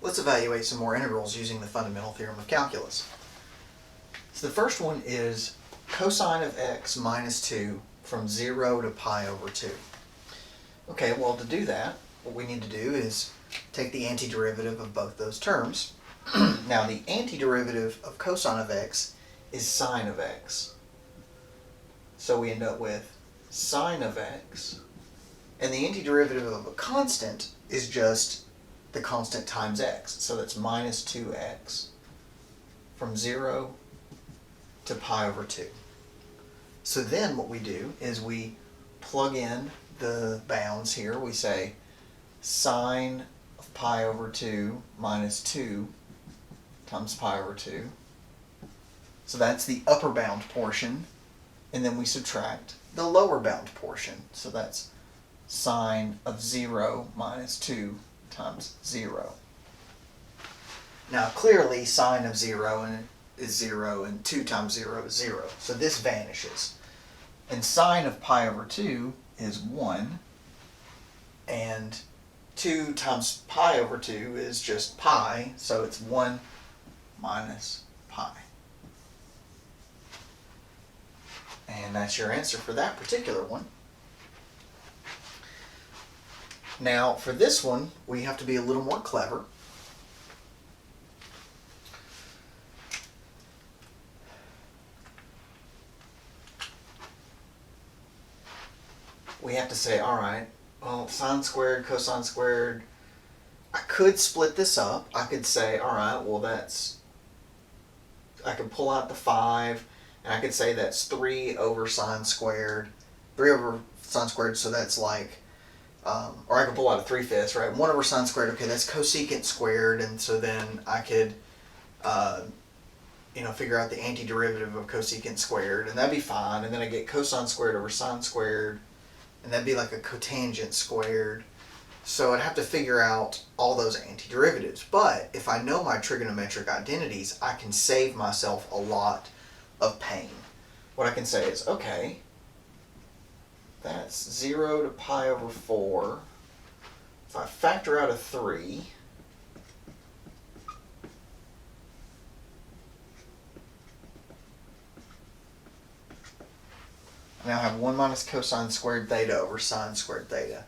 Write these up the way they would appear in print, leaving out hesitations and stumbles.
Let's evaluate some more integrals using the fundamental theorem of calculus. So the first one is cosine of x minus 2 from 0 to pi over 2. Okay, well, to do that, what we need to do is take the antiderivative of both those terms. Now, the antiderivative of cosine of x is sine of x. So we end up with sine of x. And the antiderivative of a constant is just the constant times x. So that's minus 2x from 0 to pi over 2. So then what we do is we plug in the bounds here. We say sine of pi over 2 minus 2 times pi over 2. So that's the upper bound portion. And then we subtract the lower bound portion. So that's sine of 0 minus 2 times 0. Now clearly sine of 0 is 0 and 2 times 0 is 0. So this vanishes. And sine of pi over 2 is 1. And 2 times pi over 2 is just pi. So it's 1 minus pi. And that's your answer for that particular one. Now, for this one, we have to be a little more clever. We have to say, all right, well, sine squared, cosine squared. I could split this up. I could say, all right, well, I could pull out the 5, and I could say that's 3 over sine squared. 3 over sine squared, so that's like, or I could pull out a 3/5, right? 1 over sine squared, okay, that's cosecant squared, and so then I could, figure out the antiderivative of cosecant squared, and that'd be fine. And then I get cosine squared over sine squared, and that'd be like a cotangent squared. So I'd have to figure out all those antiderivatives. But if I know my trigonometric identities, I can save myself a lot of pain. What I can say is, okay, that's 0 to pi over 4. If I factor out a 3, I now have 1 minus cosine squared theta over sine squared theta.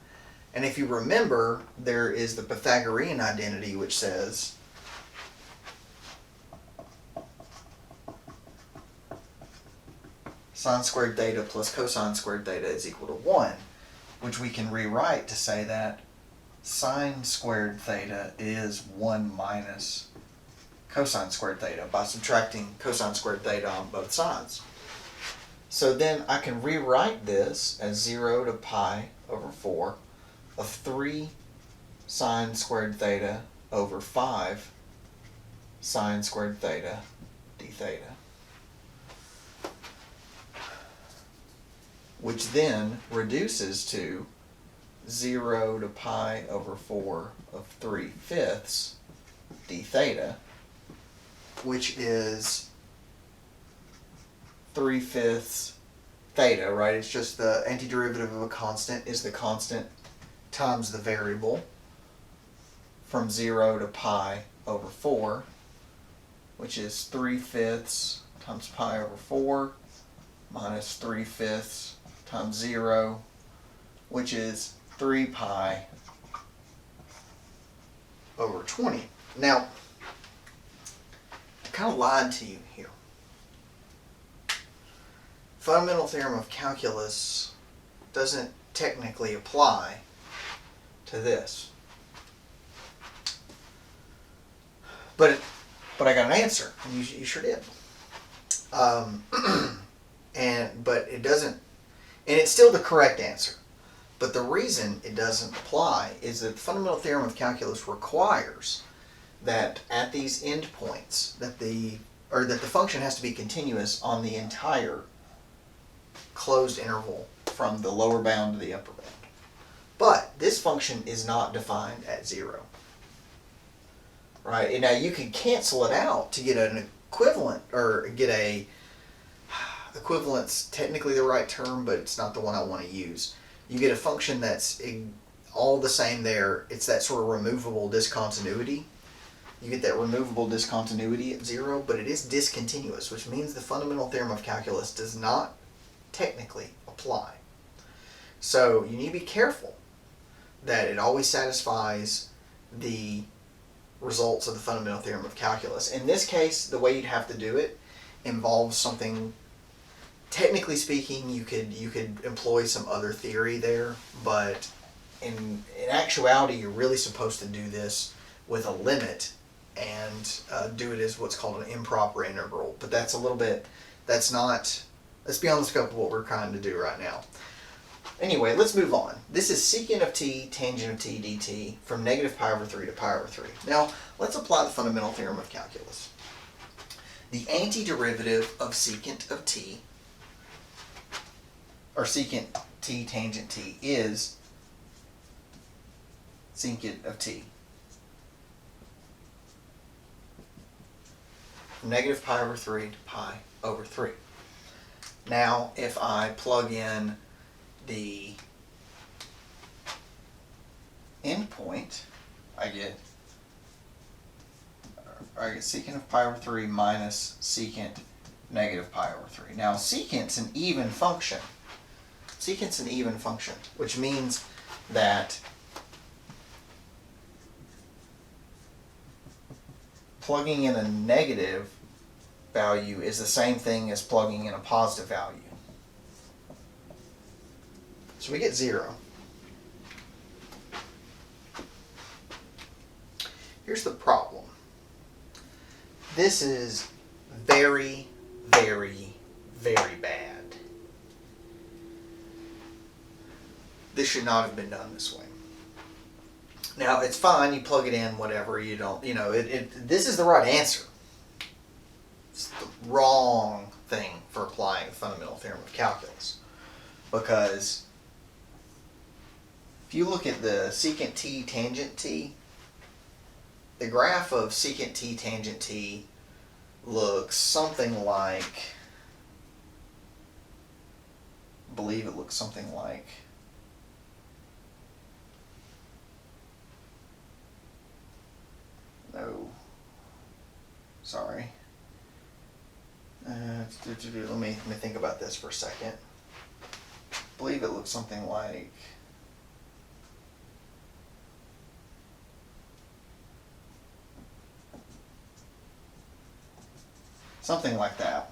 And if you remember, there is the Pythagorean identity which says sine squared theta plus cosine squared theta is equal to 1, which we can rewrite to say that sine squared theta is 1 minus cosine squared theta by subtracting cosine squared theta on both sides. So then I can rewrite this as 0 to pi over 4 of 3 sine squared theta over 5 sine squared theta d theta, which then reduces to 0 to pi over 4 of 3/5 d theta, which is 3/5 theta, right? It's just the antiderivative of a constant is the constant times the variable from 0 to pi over 4, which is 3/5 times pi over 4 minus 3/5 times 0, which is 3 pi over 20. Now, I kind of lied to you here. Fundamental theorem of calculus doesn't technically apply to this. But I got an answer, and you sure did. But it doesn't, and it's still the correct answer. But the reason it doesn't apply is that the fundamental theorem of calculus requires that at these endpoints that the function has to be continuous on the entire closed interval from the lower bound to the upper bound. But this function is not defined at 0. Right? And now you can cancel it out to get an equivalent, or get a equivalent's technically the right term, but it's not the one I want to use. You get a function that's all the same there. It's that sort of removable discontinuity. you get that removable discontinuity at 0, but it is discontinuous, which means the fundamental theorem of calculus does not technically apply. So you need to be careful that it always satisfies the results of the fundamental theorem of calculus. In this case, the way you'd have to do it involves something, technically speaking, you could employ some other theory there, but in actuality, you're really supposed to do this with a limit and do it as what's called an improper integral. But that's a little bit, that's beyond the scope of what we're trying to do right now. Anyway, let's move on. This is secant of t, tangent of t dt from negative pi over 3 to pi over 3. Now, let's apply the fundamental theorem of calculus. The antiderivative of secant of t, or secant t tangent t, is secant of t. From negative pi over 3 to pi over 3. Now, if I plug in the endpoint, I get secant of pi over 3 minus secant negative pi over 3. Now, secant's an even function. Secant's an even function, which means that plugging in a negative value is the same thing as plugging in a positive value. So we get 0. Here's the problem. This is very, very, very bad. This should not have been done this way. Now, it's fine, you plug it in, whatever, you don't, this is the right answer. It's the wrong thing for applying the fundamental theorem of calculus. Because if you look at the secant t tangent t, the graph of secant t tangent t looks something like, I believe it looks something like, no, sorry. Let me think about this for a second. I believe it looks something like, something like that.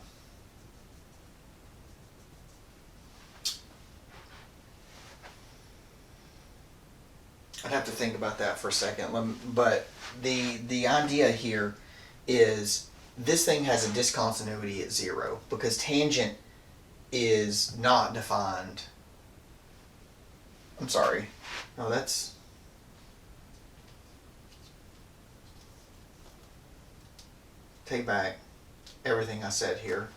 I'd have to think about that for a second. But the idea here is this thing has a discontinuity at 0 because tangent is not defined. I'm sorry. No, that's... Take back everything I said here.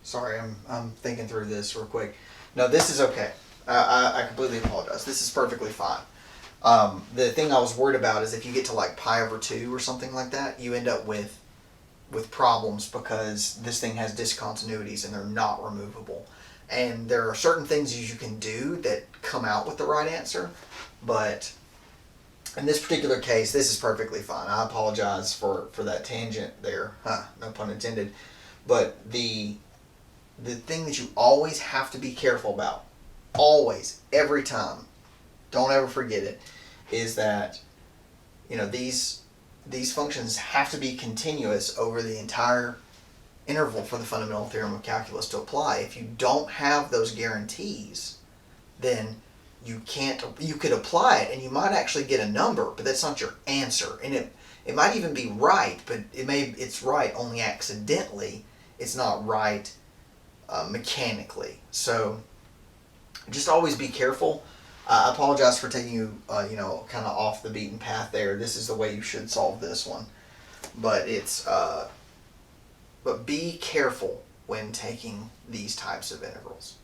Sorry, I'm thinking through this real quick. No, this is okay. I completely apologize. This is perfectly fine. The thing I was worried about is if you get to like pi over 2 or something like that, you end up with problems because this thing has discontinuities and they're not removable. And there are certain things you can do that come out with the right answer, but in this particular case, this is perfectly fine. I apologize for that tangent there. No pun intended. But the thing that you always have to be careful about, always, every time, don't ever forget it, is that these functions have to be continuous over the entire interval for the fundamental theorem of calculus to apply. If you don't have those guarantees, then you could apply it and you might actually get a number, but that's not your answer. And it might even be right, but it's right only accidentally. It's not right mechanically. So just always be careful. I apologize for taking you, kind of off the beaten path there. This is the way you should solve this one. But but be careful when taking these types of integrals.